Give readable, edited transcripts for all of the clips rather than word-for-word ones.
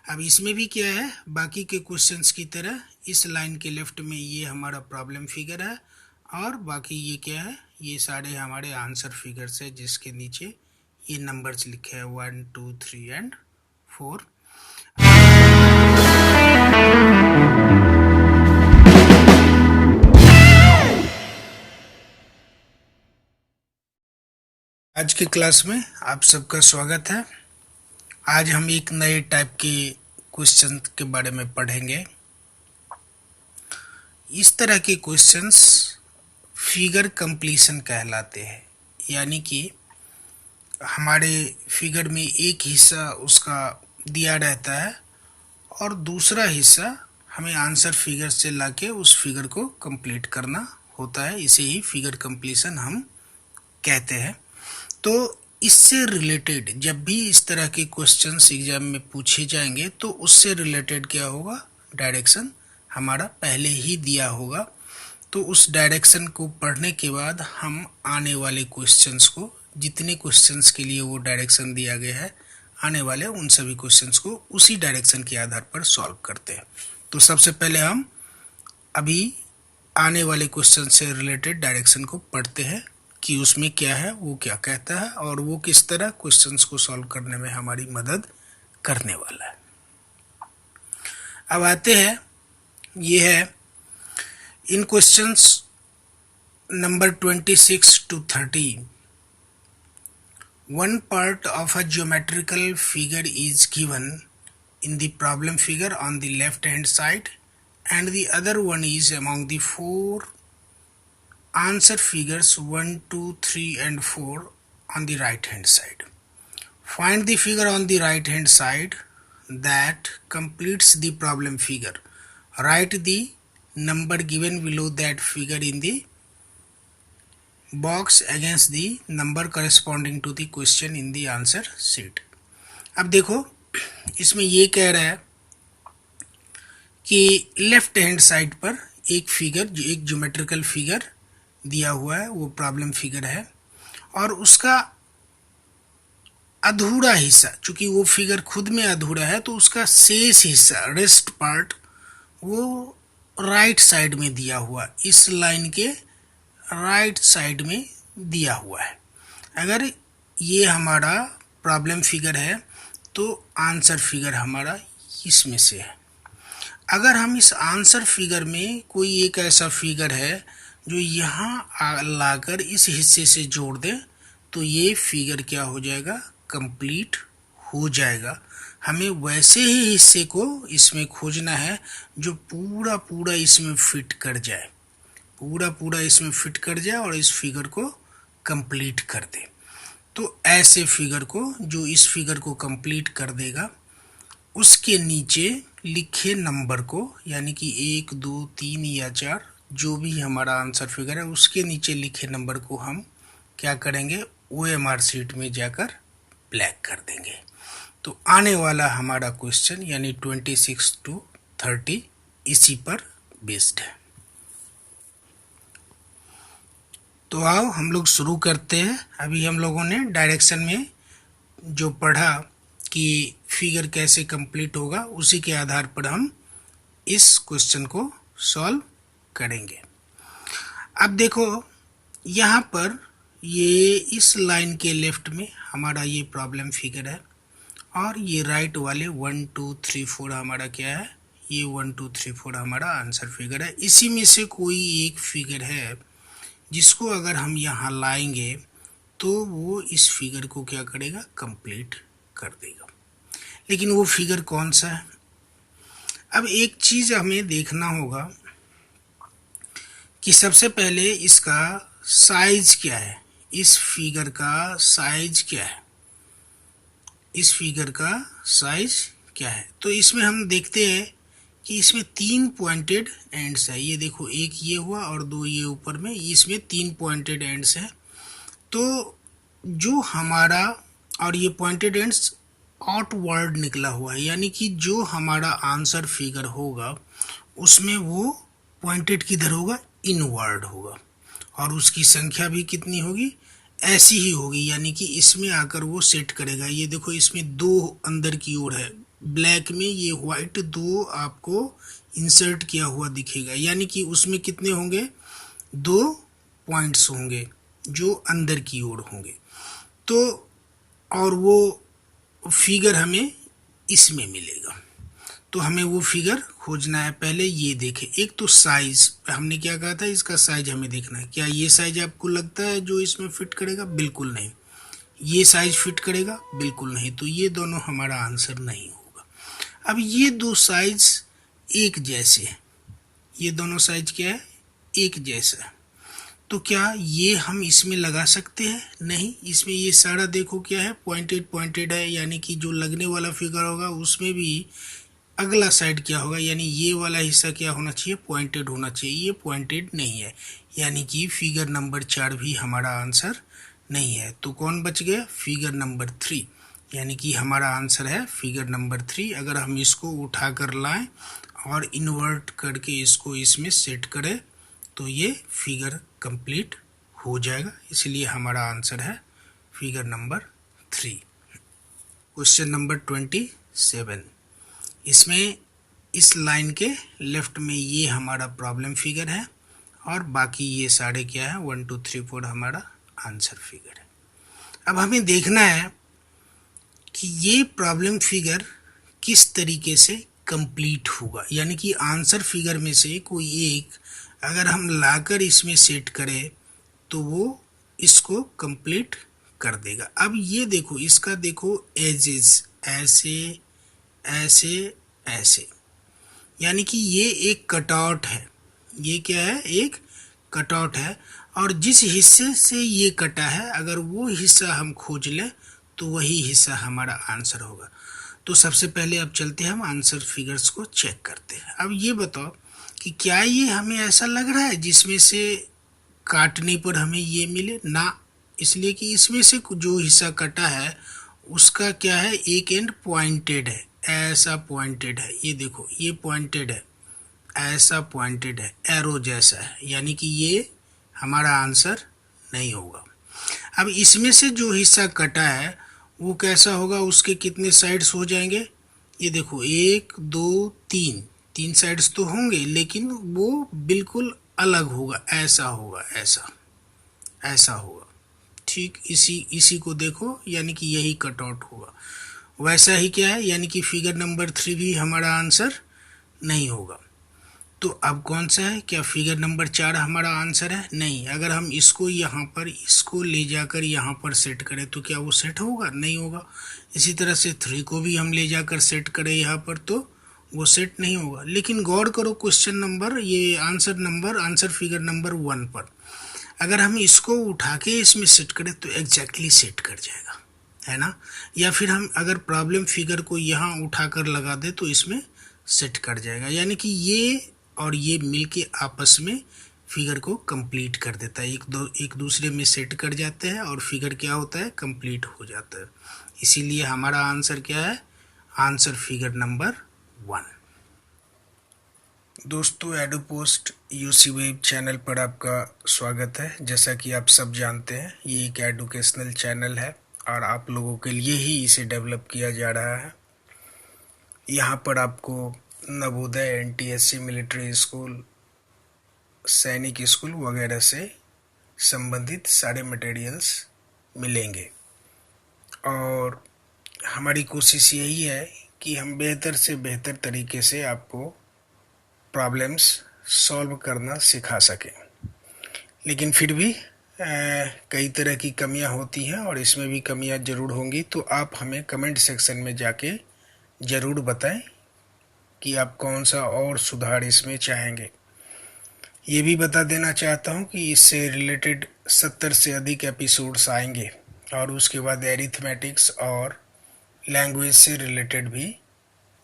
अब इसमें भी क्या है, बाकी के क्वेश्चंस की तरह इस लाइन के लेफ्ट में ये हमारा प्रॉब्लम फिगर है और बाकी ये क्या है, ये सारे हमारे आंसर फिगर्स है जिसके नीचे ये नंबर्स लिखे हैं 1 2 3 एंड 4। आज के क्लास में आप सबका स्वागत है। आज हम एक नए टाइप के क्वेश्चन के बारे में पढ़ेंगे। इस तरह के क्वेश्चंस फिगर कंप्लीशन कहलाते हैं, यानी कि हमारे फिगर में एक हिस्सा उसका दिया रहता है और दूसरा हिस्सा हमें आंसर फिगर से लाके उस फिगर को कंप्लीट करना होता है। इसे ही फिगर कंप्लीशन हम कहते हैं। तो इससे रिलेटेड जब भी इस तरह के क्वेश्चंस एग्जाम में पूछे जाएंगे तो उससे रिलेटेड क्या होगा, डायरेक्शन हमारा पहले ही दिया होगा। तो उस डायरेक्शन को पढ़ने के बाद हम आने वाले क्वेश्चंस को, जितने क्वेश्चंस के लिए वो डायरेक्शन दिया गया है, आने वाले उन सभी क्वेश्चंस को उसी डायरेक्शन के आधार पर सॉल्व करते हैं। तो सबसे पहले हम अभी आने वाले क्वेश्चन से रिलेटेड डायरेक्शन को पढ़ते हैं कि उसमें क्या है, वो क्या कहता है और वो किस तरह क्वेश्चंस को सॉल्व करने में हमारी मदद करने वाला है। अब आते हैं, ये है इन questions number 26 to 30, one part of a geometrical figure is given in the problem figure on the left hand side and the other one is among the four answer figures 1 2 3 and 4 on the right hand side. Find the figure on the right hand side that completes the problem figure. Write the number given below that figure in the box against the number corresponding to the question in the answer sheet. अब देखो, इसमें ये कह रहा है कि left hand side पर एक फिगर, एक ज्योमेट्रिकल फिगर दिया हुआ है, वो प्रॉब्लम फिगर है और उसका अधूरा हिस्सा, चूंकि वो फिगर खुद में अधूरा है तो उसका शेष हिस्सा, रेस्ट पार्ट, वो राइट साइड में दिया हुआ, इस लाइन के राइट साइड में दिया हुआ है। अगर ये हमारा प्रॉब्लम फिगर है तो आंसर फिगर हमारा इसमें से है। अगर हम इस आंसर फिगर में कोई एक ऐसा फिगर है जो यहाँ लाकर इस हिस्से से जोड़ दे तो ये फिगर क्या हो जाएगा, कंप्लीट हो जाएगा। हमें वैसे ही हिस्से को इसमें खोजना है जो पूरा पूरा इसमें फिट कर जाए, पूरा पूरा इसमें फिट कर जाए और इस फिगर को कंप्लीट कर दे। तो ऐसे फिगर को, जो इस फिगर को कंप्लीट कर देगा, उसके नीचे लिखे नंबर को, यानी कि 1 2 3 या 4, जो भी हमारा आंसर फिगर है उसके नीचे लिखे नंबर को हम क्या करेंगे, OMR शीट में जाकर ब्लैक कर देंगे। तो आने वाला हमारा क्वेश्चन यानी 26 to 30 इसी पर बेस्ड है। तो आओ हम लोग शुरू करते हैं। अभी हम लोगों ने डायरेक्शन में जो पढ़ा कि फिगर कैसे कंप्लीट होगा, उसी के आधार पर हम इस क्वेश्चन को सॉल्व करेंगे। अब देखो, यहाँ पर ये इस लाइन के लेफ्ट में हमारा ये प्रॉब्लम फिगर है और ये राइट वाले 1 2 3 4 हमारा क्या है, ये 1 2 3 4 हमारा आंसर फिगर है। इसी में से कोई एक फिगर है जिसको अगर हम यहाँ लाएंगे तो वो इस फिगर को क्या करेगा, कंप्लीट कर देगा। लेकिन वो फिगर कौन सा है? अब एक चीज हमें देखना होगा कि सबसे पहले इसका साइज क्या है, इस फिगर का साइज क्या है, इस फिगर का साइज क्या है। तो इसमें हम देखते हैं कि इसमें 3 पॉइंटेड एंड्स है। ये देखो, एक ये हुआ और 2 ये ऊपर में, इसमें 3 पॉइंटेड एंड्स है। तो जो हमारा, और ये पॉइंटेड एंड्स आउटवर्ड निकला हुआ है, यानी कि जो हमारा आंसर फिगर होगा उसमें वो पॉइंटेड किधर होगा, इनवर्ड होगा, और उसकी संख्या भी कितनी होगी, ऐसी ही होगी, यानी कि इसमें आकर वो सेट करेगा। ये देखो, इसमें 2 अंदर की ओर है, ब्लैक में ये व्हाइट 2 आपको इंसर्ट किया हुआ दिखेगा, यानी कि उसमें कितने होंगे, 2 पॉइंट्स होंगे जो अंदर की ओर होंगे। तो और वो फिगर हमें इसमें मिलेगा। तो हमें वो फिगर खोजना है। पहले ये देखें, एक तो साइज, हमने क्या कहा था, इसका साइज हमें देखना है। क्या ये साइज आपको लगता है जो इसमें फिट करेगा? बिल्कुल नहीं। ये साइज फिट करेगा? बिल्कुल नहीं। तो ये दोनों हमारा आंसर नहीं होगा। अब ये दो साइज एक जैसे हैं, ये दोनों साइज क्या है, एक जैसा है। तो क्या ये हम इसमें लगा सकते हैं? नहीं। इसमें ये सारा देखो क्या है, पॉइंटेड पॉइंटेड है, यानी कि जो लगने वाला फिगर होगा उसमें भी अगला साइड क्या होगा, यानी ये वाला हिस्सा क्या होना चाहिए, पॉइंटेड होना चाहिए। ये पॉइंटेड नहीं है, यानी कि फिगर नंबर 4 भी हमारा आंसर नहीं है। तो कौन बच गया, फिगर नंबर 3, यानी कि हमारा आंसर है फिगर नंबर 3। अगर हम इसको उठा कर लाएं और इन्वर्ट करके इसको इसमें सेट करें तो ये फिगर कंप्लीट हो जाएगा, इसलिए हमारा आंसर है फिगर नंबर 3। क्वेश्चन नंबर 27, इसमें इस लाइन के लेफ्ट में ये हमारा प्रॉब्लम फिगर है और बाकी ये सारे क्या है, 1 2 3 4 हमारा आंसर फिगर है। अब हमें देखना है कि ये प्रॉब्लम फिगर किस तरीके से कंप्लीट होगा, यानी कि आंसर फिगर में से कोई एक अगर हम लाकर इसमें सेट करें तो वो इसको कंप्लीट कर देगा। अब ये देखो, इसका देखो एजेस ऐसे ऐसे ऐसे, यानी कि ये एक कटआउट है। ये क्या है, एक कटआउट है, और जिस हिस्से से ये कटा है अगर वो हिस्सा हम खोज लें तो वही हिस्सा हमारा आंसर होगा। तो सबसे पहले अब चलते हैं, हम आंसर फिगर्स को चेक करते हैं। अब ये बताओ कि क्या ये हमें ऐसा लग रहा है जिसमें से काटने पर हमें ये मिले ना, इसलिए कि इसमें से जो हिस्सा कटा है उसका क्या है, एक एंड पॉइंटेड है, ऐसा पॉइंटेड है। ये देखो ये पॉइंटेड है, ऐसा पॉइंटेड है, एरो जैसा है, यानी कि ये हमारा आंसर नहीं होगा। अब इसमें से जो हिस्सा कटा है वो कैसा होगा, उसके कितने साइड्स हो जाएंगे, ये देखो 1 2 3, 3 साइड्स तो होंगे लेकिन वो बिल्कुल अलग होगा, ऐसा होगा, ऐसा ऐसा होगा। ठीक इसी को देखो, यानी कि यही कटआउट होगा। वैसा ही क्या है, यानी कि फिगर नंबर 3 भी हमारा आंसर नहीं होगा। तो अब कौन सा है, क्या फिगर नंबर 4 हमारा आंसर है? नहीं। अगर हम इसको यहाँ पर, इसको ले जाकर यहाँ पर सेट करें तो क्या वो सेट होगा? नहीं होगा। इसी तरह से 3 को भी हम ले जाकर सेट करें यहाँ पर तो वो सेट नहीं होगा। लेकिन गौर करो क्वेश्चन नंबर, ये आंसर फिगर नंबर 1 पर अगर हम इसको उठा के इसमें सेट करें तो एग्जैक्टली सेट कर जाएगा, है ना। या फिर हम अगर प्रॉब्लम फिगर को यहाँ उठाकर लगा दे तो इसमें सेट कर जाएगा, यानी कि ये और ये मिलके आपस में फिगर को कंप्लीट कर देता है। एक दूसरे में सेट कर जाते हैं और फिगर क्या होता है, कंप्लीट हो जाता है। इसीलिए हमारा आंसर क्या है, आंसर फिगर नंबर 1। दोस्तों, एडुपोस्ट यूसी वेब चैनल पर आपका स्वागत है। जैसा कि आप सब जानते हैं ये एक एडुकेशनल चैनल है और आप लोगों के लिए ही इसे डेवलप किया जा रहा है। यहाँ पर आपको नवोदय, एनटीएससी, मिलिट्री स्कूल, सैनिक स्कूल वगैरह से संबंधित सारे मटेरियल्स मिलेंगे और हमारी कोशिश यही है कि हम बेहतर से बेहतर तरीके से आपको प्रॉब्लम्स सॉल्व करना सिखा सकें। लेकिन फिर भी कई तरह की कमियां होती हैं और इसमें भी कमियां ज़रूर होंगी, तो आप हमें कमेंट सेक्शन में जाके ज़रूर बताएं कि आप कौन सा और सुधार इसमें चाहेंगे। ये भी बता देना चाहता हूं कि इससे रिलेटेड 70 से अधिक एपिसोड्स आएंगे और उसके बाद एरिथमेटिक्स और लैंग्वेज से रिलेटेड भी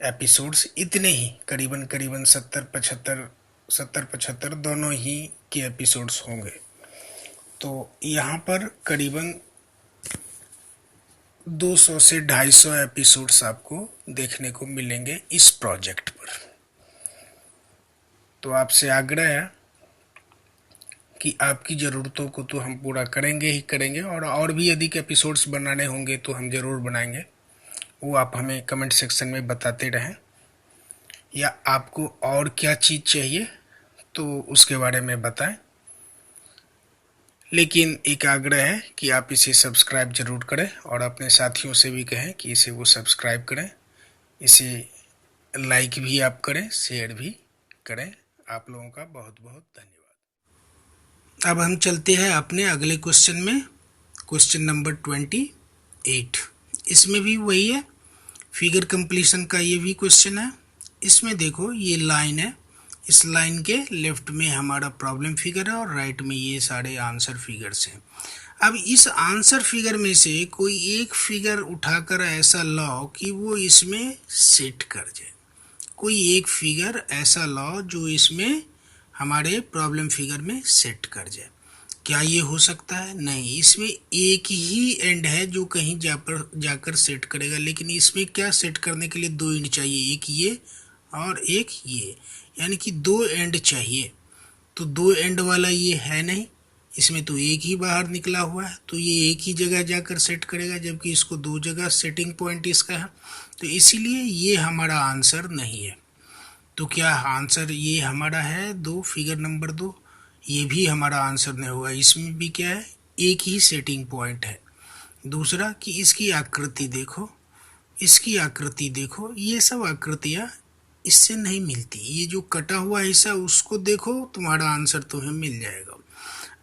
एपिसोड्स इतने ही, करीबन 70 75 दोनों ही के एपिसोड्स होंगे। तो यहाँ पर करीबन 200 से 250 एपिसोड्स आपको देखने को मिलेंगे इस प्रोजेक्ट पर। तो आपसे आग्रह है कि आपकी ज़रूरतों को तो हम पूरा करेंगे ही करेंगे और भी अधिक एपिसोड्स बनाने होंगे तो हम ज़रूर बनाएंगे। वो आप हमें कमेंट सेक्शन में बताते रहें, या आपको और क्या चीज़ चाहिए तो उसके बारे में बताएं। लेकिन एक आग्रह है कि आप इसे सब्सक्राइब जरूर करें और अपने साथियों से भी कहें कि इसे वो सब्सक्राइब करें, इसे लाइक भी आप करें, शेयर भी करें। आप लोगों का बहुत बहुत धन्यवाद। अब हम चलते हैं अपने अगले क्वेश्चन में, क्वेश्चन नंबर 28। इसमें भी वही है, फिगर कंप्लीशन का ये भी क्वेश्चन है। इसमें देखो ये लाइन है, इस लाइन के लेफ्ट में हमारा प्रॉब्लम फिगर है और राइट में ये सारे आंसर फिगर्स हैं। अब इस आंसर फिगर में से कोई एक फिगर उठाकर ऐसा लाओ कि वो इसमें सेट कर जाए। कोई एक फिगर ऐसा लाओ जो इसमें हमारे प्रॉब्लम फिगर में सेट कर जाए। क्या ये हो सकता है? नहीं, इसमें एक ही एंड है जो कहीं जाकर सेट करेगा, लेकिन इसमें क्या सेट करने के लिए दो एंड चाहिए, एक ये और एक ये, यानी कि दो एंड चाहिए। तो दो एंड वाला ये है नहीं, इसमें तो एक ही बाहर निकला हुआ है, तो ये एक ही जगह जाकर सेट करेगा, जबकि इसको दो जगह सेटिंग पॉइंट इसका है, तो इसीलिए ये हमारा आंसर नहीं है। तो क्या आंसर ये हमारा है दो, फिगर नंबर 2? ये भी हमारा आंसर नहीं होगा। इसमें भी क्या है, एक ही सेटिंग पॉइंट है। दूसरा कि इसकी आकृति देखो, इसकी आकृति देखो, ये सब आकृतियाँ इससे नहीं मिलती। ये जो कटा हुआ हिस्सा उसको देखो, तुम्हारा आंसर तुम्हें मिल जाएगा।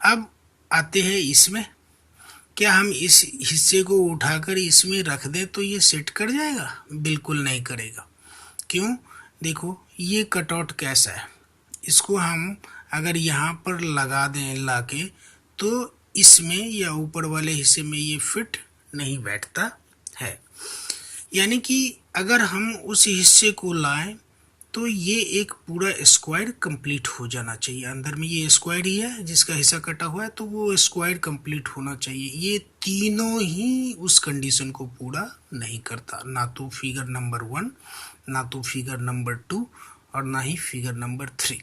अब आते हैं इसमें, क्या हम इस हिस्से को उठाकर इसमें रख दें तो ये सेट कर जाएगा? बिल्कुल नहीं करेगा। क्यों? देखो ये कटआउट कैसा है, इसको हम अगर यहाँ पर लगा दें लाके, तो इसमें या ऊपर वाले हिस्से में ये फिट नहीं बैठता है। यानी कि अगर हम उस हिस्से को लाएं तो ये एक पूरा स्क्वायर कंप्लीट हो जाना चाहिए। अंदर में ये स्क्वायर ही है जिसका हिस्सा कटा हुआ है, तो वो स्क्वायर कंप्लीट होना चाहिए। ये तीनों ही उस कंडीशन को पूरा नहीं करता, ना तो फिगर नंबर 1, ना तो फिगर नंबर 2 और ना ही फिगर नंबर 3।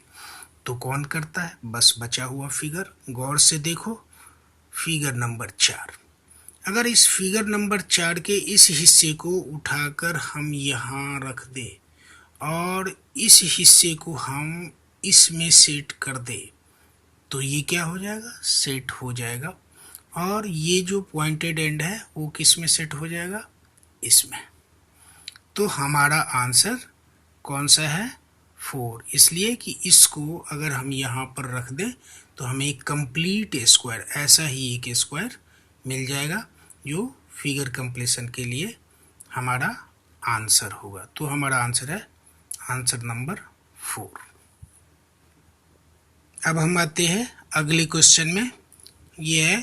तो कौन करता है? बस बचा हुआ फिगर। गौर से देखो, फिगर नंबर 4। अगर इस फिगर नंबर 4 के इस हिस्से को उठाकर हम यहाँ रख दें और इस हिस्से को हम इसमें सेट कर दे, तो ये क्या हो जाएगा? सेट हो जाएगा। और ये जो पॉइंटेड एंड है वो किस में सेट हो जाएगा? इसमें। तो हमारा आंसर कौन सा है? 4। इसलिए कि इसको अगर हम यहाँ पर रख दें तो हमें एक कंप्लीट स्क्वायर, ऐसा ही एक स्क्वायर मिल जाएगा जो फिगर कंप्लीशन के लिए हमारा आंसर होगा। तो हमारा आंसर है आंसर नंबर 4। अब हम आते हैं अगले क्वेश्चन में, ये है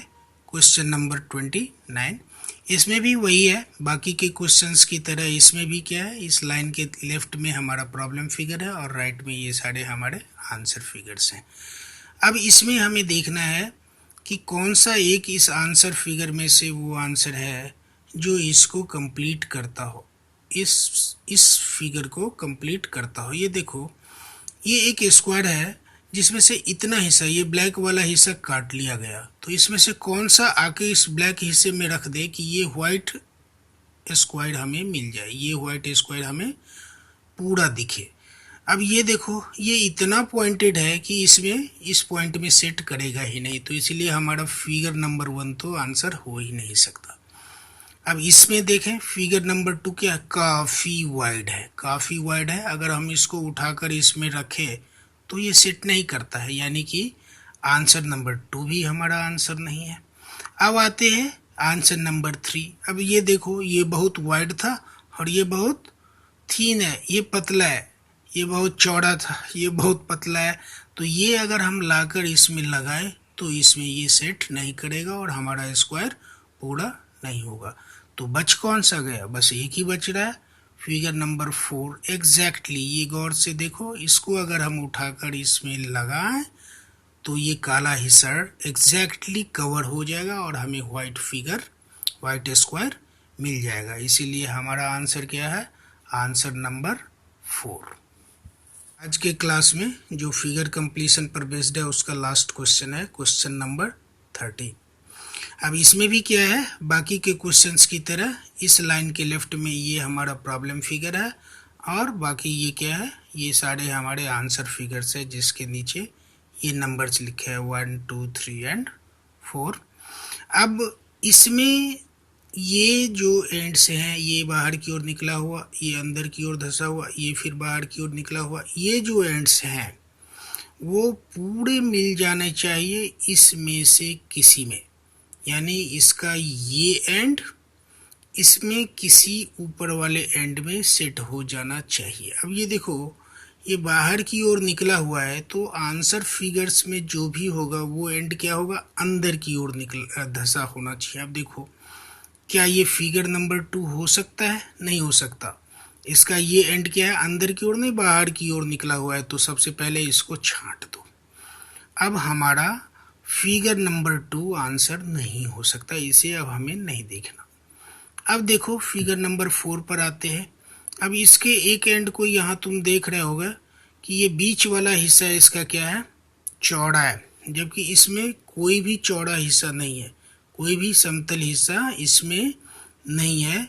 क्वेश्चन नंबर 29। इसमें भी वही है, बाकी के क्वेश्चंस की तरह इसमें भी क्या है, इस लाइन के लेफ्ट में हमारा प्रॉब्लम फिगर है और राइट में ये सारे हमारे आंसर फिगर्स हैं। अब इसमें हमें देखना है कि कौन सा एक इस आंसर फिगर में से वो आंसर है जो इसको कंप्लीट करता हो, इस फिगर को कंप्लीट करता हो। ये देखो, ये एक स्क्वायर है जिसमें से इतना हिस्सा, ये ब्लैक वाला हिस्सा काट लिया गया, तो इसमें से कौन सा आके इस ब्लैक हिस्से में रख दे कि ये व्हाइट स्क्वायर हमें मिल जाए, ये व्हाइट स्क्वायर हमें पूरा दिखे। अब ये देखो, ये इतना पॉइंटेड है कि इसमें इस पॉइंट में सेट करेगा ही नहीं, तो इसलिए हमारा फिगर नंबर 1 तो आंसर हो ही नहीं सकता। अब इसमें देखें, फिगर नंबर 2 क्या, काफ़ी वाइड है, काफ़ी वाइड है। अगर हम इसको उठाकर इसमें रखें तो ये सेट नहीं करता है, यानी कि आंसर नंबर 2 भी हमारा आंसर नहीं है। अब आते हैं आंसर नंबर 3। अब ये देखो, ये बहुत वाइड था और ये बहुत थीन है, ये पतला है, ये बहुत चौड़ा था, ये बहुत पतला है। तो ये अगर हम लाकर इसमें लगाए तो इसमें ये सेट नहीं करेगा और हमारा स्क्वायर पूरा नहीं होगा। तो बच कौन सा गया? बस एक ही बच रहा है, फिगर नंबर 4 एग्जैक्टली। ये गौर से देखो, इसको अगर हम उठाकर इसमें लगाएं तो ये काला हिस्सा एग्जैक्टली कवर हो जाएगा और हमें व्हाइट फिगर, व्हाइट स्क्वायर मिल जाएगा। इसीलिए हमारा आंसर क्या है? Answer number 4। आज के क्लास में जो फिगर कंप्लीशन पर बेस्ड है उसका लास्ट क्वेश्चन है क्वेश्चन नंबर 30। अब इसमें भी क्या है, बाकी के क्वेश्चंस की तरह इस लाइन के लेफ्ट में ये हमारा प्रॉब्लम फिगर है और बाकी ये क्या है, ये सारे हमारे आंसर फिगर्स है जिसके नीचे ये नंबर्स लिखे हैं 1 2 3 एंड 4। अब इसमें ये जो एंड्स हैं, ये बाहर की ओर निकला हुआ, ये अंदर की ओर धंसा हुआ, ये फिर बाहर की ओर निकला हुआ, ये जो एंड्स हैं वो पूरे मिल जाने चाहिए इसमें से किसी में, यानी इसका ये एंड इसमें किसी ऊपर वाले एंड में सेट हो जाना चाहिए। अब ये देखो, ये बाहर की ओर निकला हुआ है तो आंसर फिगर्स में जो भी होगा वो एंड क्या होगा, अंदर की ओर निकल धंसा होना चाहिए। अब देखो, क्या ये फिगर नंबर 2 हो सकता है? नहीं हो सकता। इसका ये एंड क्या है, अंदर की ओर नहीं बाहर की ओर निकला हुआ है, तो सबसे पहले इसको छांट दो। अब हमारा फिगर नंबर 2 आंसर नहीं हो सकता, इसे अब हमें नहीं देखना। अब देखो फिगर नंबर 4 पर आते हैं। अब इसके एक एंड को यहाँ तुम देख रहे होगे कि ये बीच वाला हिस्सा इसका क्या है, चौड़ा है, जबकि इसमें कोई भी चौड़ा हिस्सा नहीं है, कोई भी समतल हिस्सा इसमें नहीं है।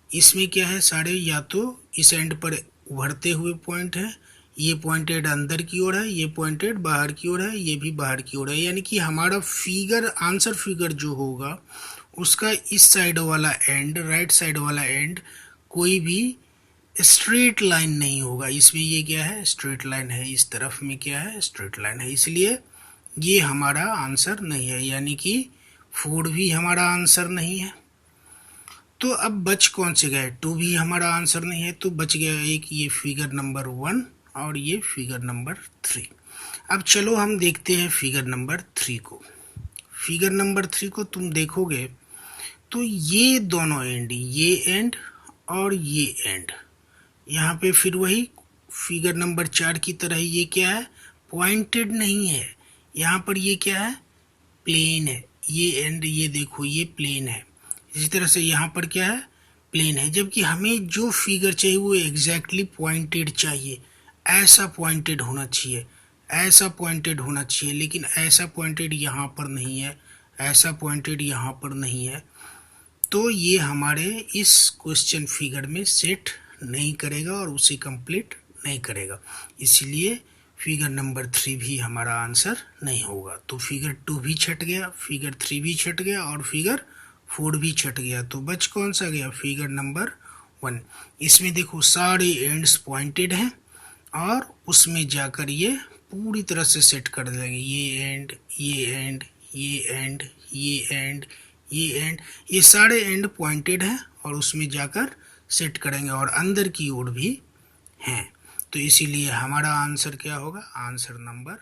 इसमें क्या है, सारे या तो इस एंड पर उभरते हुए पॉइंट है, ये पॉइंटेड अंदर की ओर है, ये पॉइंटेड बाहर की ओर है, ये भी बाहर की ओर है, यानी कि हमारा फिगर आंसर फिगर जो होगा उसका इस साइड वाला एंड, राइट साइड वाला एंड कोई भी स्ट्रेट लाइन नहीं होगा। इसमें ये क्या है, स्ट्रेट लाइन है, इस तरफ में क्या है, स्ट्रेट लाइन है, इसलिए ये हमारा आंसर नहीं है, यानी कि 4 भी हमारा आंसर नहीं है। तो अब बच कौन से गए, 2 भी हमारा आंसर नहीं है, तो बच गया एक ये फिगर नंबर 1 और ये फिगर नंबर 3। अब चलो हम देखते हैं फिगर नंबर 3 को। फिगर नंबर 3 को तुम देखोगे तो ये दोनों एंड, ये एंड और ये एंड, यहाँ पे फिर वही फिगर नंबर 4 की तरह ये क्या है, पॉइंटेड नहीं है, यहाँ पर ये क्या है, प्लेन है। ये एंड ये देखो ये प्लेन है, इसी तरह से यहाँ पर क्या है, प्लेन है, जबकि हमें जो फिगर चाहिए वो एग्जैक्टली पॉइंटेड चाहिए, ऐसा पॉइंटेड होना चाहिए, ऐसा पॉइंटेड होना चाहिए, लेकिन ऐसा पॉइंटेड यहाँ पर नहीं है, ऐसा पॉइंटेड यहाँ पर नहीं है, तो ये हमारे इस क्वेश्चन फिगर में सेट नहीं करेगा और उसे कंप्लीट नहीं करेगा, इसलिए फिगर नंबर 3 भी हमारा आंसर नहीं होगा। तो फिगर 2 भी छट गया, फिगर 3 भी छट गया और फिगर 4 भी छट गया, तो बच कौन सा गया, फिगर नंबर 1। इसमें देखो सारे एंड्स पॉइंटेड हैं और उसमें जाकर ये पूरी तरह से सेट कर देंगे, ये एंड ये एंड ये एंड ये एंड ये एंड, ये सारे एंड पॉइंटेड हैं और उसमें जाकर सेट करेंगे और अंदर की ओर भी हैं, तो इसीलिए हमारा आंसर क्या होगा, आंसर नंबर